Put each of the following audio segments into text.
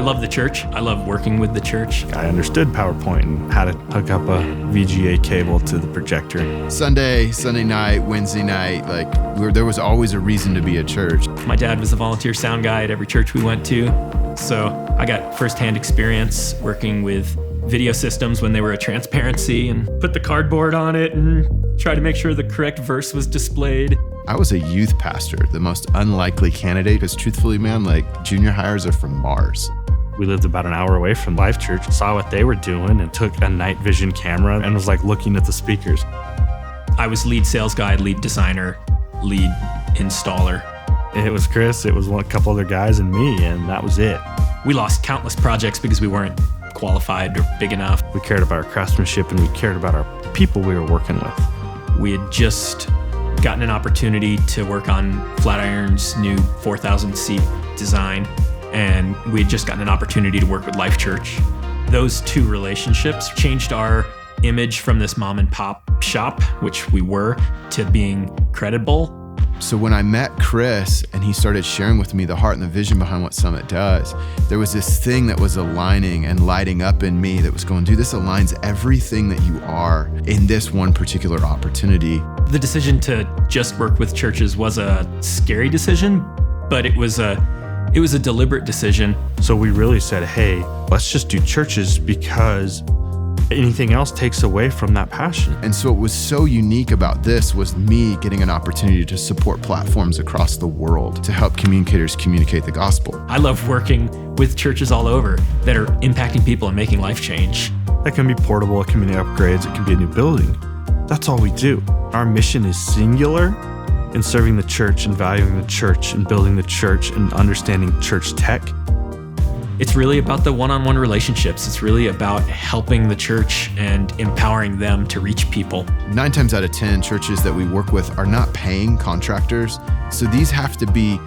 love the church. I love working with the church. I understood PowerPoint and how to hook up a VGA cable to the projector. Sunday night, Wednesday night, there was always a reason to be at church. My dad was a volunteer sound guy at every church we went to. So I got firsthand experience working with video systems when they were a transparency and put the cardboard on it and try to make sure the correct verse was displayed. I was a youth pastor, the most unlikely candidate, because truthfully, man, junior hires are from Mars. We lived about an hour away from Life Church, saw what they were doing and took a night vision camera and was looking at the speakers. I was lead sales guy, lead designer, lead installer. It was Chris, it was a couple other guys and me, and that was it. We lost countless projects because we weren't qualified or big enough. We cared about our craftsmanship and we cared about our people we were working with. We had just gotten an opportunity to work on Flatiron's new 4,000 seat design, and we had just gotten an opportunity to work with Life Church. Those two relationships changed our image from this mom and pop shop, which we were, to being credible. So when I met Chris and he started sharing with me the heart and the vision behind what Summit does, there was this thing that was aligning and lighting up in me that was going, dude, this aligns everything that you are in this one particular opportunity. The decision to just work with churches was a scary decision, but it was a deliberate decision. So we really said, hey, let's just do churches because anything else takes away from that passion. And so what was so unique about this was me getting an opportunity to support platforms across the world to help communicators communicate the gospel. I love working with churches all over that are impacting people and making life change. That can be portable, it can be upgrades, it can be a new building. That's all we do. Our mission is singular in serving the church and valuing the church and building the church and understanding church tech. It's really about the one-on-one relationships. It's really about helping the church and empowering them to reach people. 9 times out of 10, churches that we work with are not paying contractors. So these have to be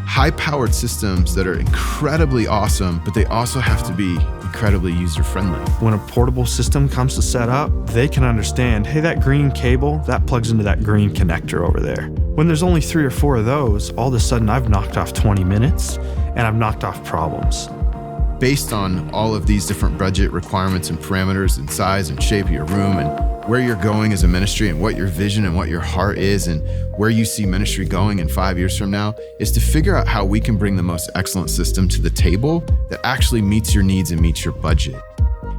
high-powered systems that are incredibly awesome, but they also have to be incredibly user-friendly. When a portable system comes to set up, they can understand, hey, that green cable, that plugs into that green connector over there. When there's only 3 or 4 of those, all of a sudden I've knocked off 20 minutes and I've knocked off problems. Based on all of these different budget requirements and parameters and size and shape of your room and where you're going as a ministry and what your vision and what your heart is and where you see ministry going in 5 years from now, is to figure out how we can bring the most excellent system to the table that actually meets your needs and meets your budget.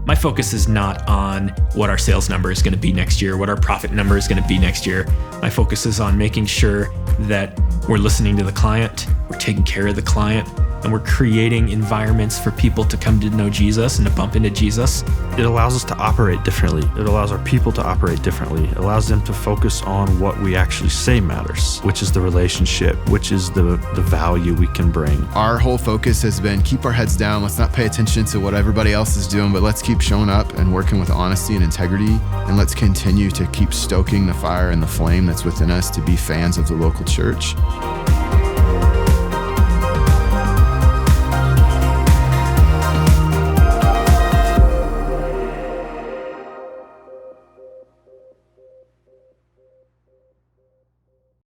My focus is not on what our sales number is going to be next year, what our profit number is going to be next year. My focus is on making sure that we're listening to the client, we're taking care of the client, and we're creating environments for people to come to know Jesus and to bump into Jesus. It allows us to operate differently. It allows our people to operate differently. It allows them to focus on what we actually say matters, which is the relationship, which is the value we can bring. Our whole focus has been keep our heads down. Let's not pay attention to what everybody else is doing, but let's keep showing up and working with honesty and integrity. And let's continue to keep stoking the fire and the flame that's within us to be fans of the local church.